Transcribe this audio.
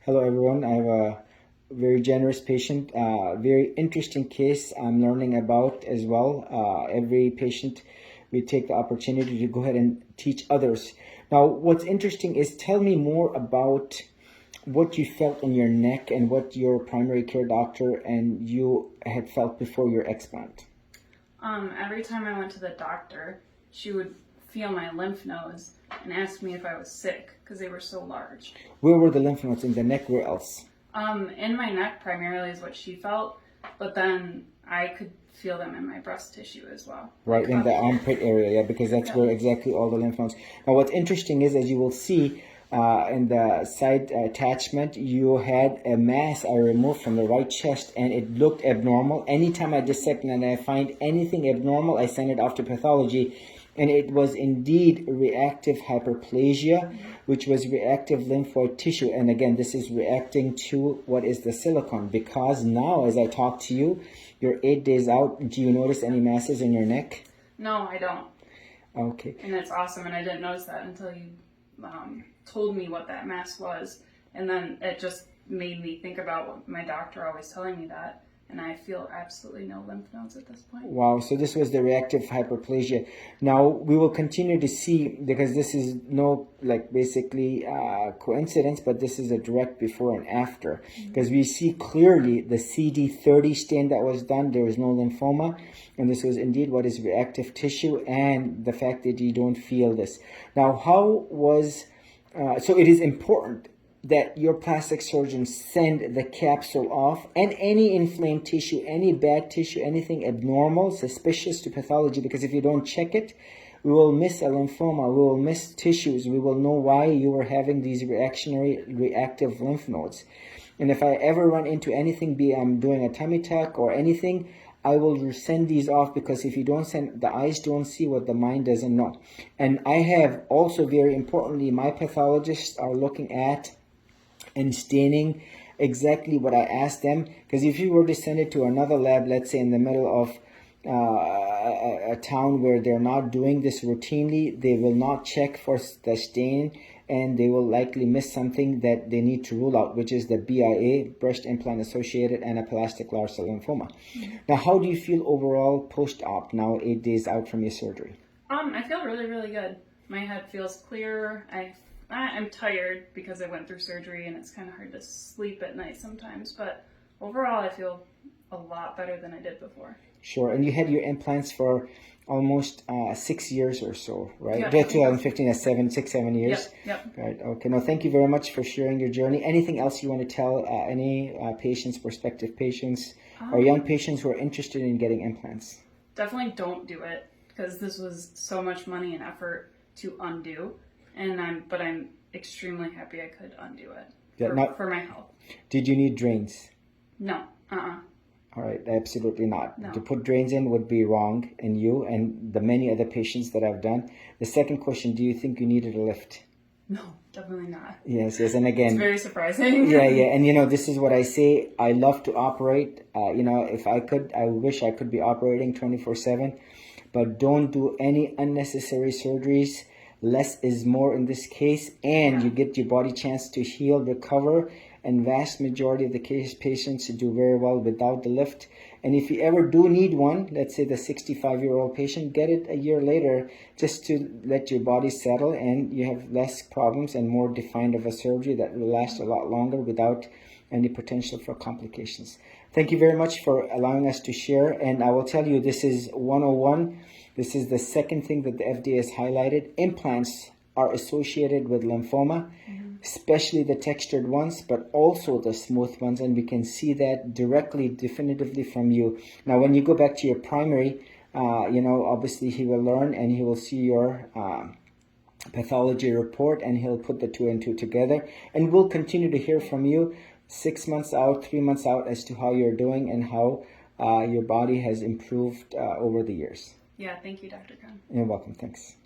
Hello, everyone. I have a very generous patient, very interesting case I'm learning about as well. Every patient, we take the opportunity to go ahead and teach others. Now, what's interesting is tell me more about what you felt in your neck and what your primary care doctor and you had felt before your explant. Every time I went to the doctor, she would feel my lymph nodes and ask me if I was sick because they were so large. Where were the lymph nodes? In the neck? Where else? In my neck primarily is what she felt, but then I could feel them in my breast tissue as well. Right, in the armpit area, yeah, because that's where exactly all the lymph nodes. Now, what's interesting is, as you will see in the side attachment, you had a mass I removed from the right chest, and it looked abnormal. Anytime I dissect and I find anything abnormal, I send it off to pathology. And it was indeed reactive hyperplasia, which was reactive lymphoid tissue. And again, this is reacting to what is the silicone. Because now, as I talk to you, you're 8 days out. Do you notice any masses in your neck? No, I don't. Okay. And it's awesome. And I didn't notice that until you told me what that mass was. And then it just made me think about what my doctor always telling me that. And I feel absolutely no lymph nodes at this point. Wow, so this was the reactive hyperplasia. Now, we will continue to see, because this is no, basically coincidence, but this is a direct before and after. Because we see clearly the CD30 stain that was done, there was no lymphoma, and this was indeed what is reactive tissue, and the fact that you don't feel this. Now, how was, so it is important that your plastic surgeon send the capsule off and any inflamed tissue, any bad tissue, anything abnormal, suspicious to pathology, because if you don't check it, we will miss a lymphoma, we will miss tissues, we will know why you were having these reactive lymph nodes. And if I ever run into anything, be I'm doing a tummy tuck or anything, I will send these off, because if you don't send, the eyes don't see what the mind doesn't know. And I have also, very importantly, my pathologists are looking at and staining exactly what I asked them, because if you were to send it to another lab, let's say in the middle of a town where they're not doing this routinely, they will not check for the stain, and they will likely miss something that they need to rule out, which is the BIA, breast implant associated anaplastic large cell lymphoma. Now, how do you feel overall post-op, now 8 days out from your surgery? I feel really, really good. My head feels clear. I'm tired because I went through surgery and it's kind of hard to sleep at night sometimes, but overall I feel a lot better than I did before. Sure, and you had your implants for almost 6 years or so, right? Yeah. 2015, that's 7 years. Yep. Right. Okay. No, thank you very much for sharing your journey. Anything else you want to tell any patients, prospective patients, or young patients who are interested in getting implants? Definitely don't do it, because this was so much money and effort to undo. But I'm extremely happy I could undo it for my health. Did you need drains? No. All right, absolutely not. No. To put drains in would be wrong in you and the many other patients that I've done. The second question, do you think you needed a lift? No, definitely not. Yes, and again, it's very surprising. Yeah, and this is what I say. I love to operate. If I could, I wish I could be operating 24/7, but don't do any unnecessary surgeries. Less is more in this case, and you get your body chance to heal, recover, and vast majority of the case patients do very well without the lift. And if you ever do need one, let's say the 65-year-old patient, get it a year later just to let your body settle, and you have less problems and more defined of a surgery that will last a lot longer without any potential for complications. Thank you very much for allowing us to share, and I will tell you, this is 101. This is the second thing that the FDA has highlighted. Implants are associated with lymphoma, especially the textured ones, but also the smooth ones, and we can see that directly, definitively from you. Now, when you go back to your primary, obviously he will learn and he will see your pathology report, and he'll put the 2 and 2 together, and we'll continue to hear from you 6 months out, 3 months out, as to how you're doing and how your body has improved over the years. Yeah, thank you, Dr. Khan. You're welcome. Thanks.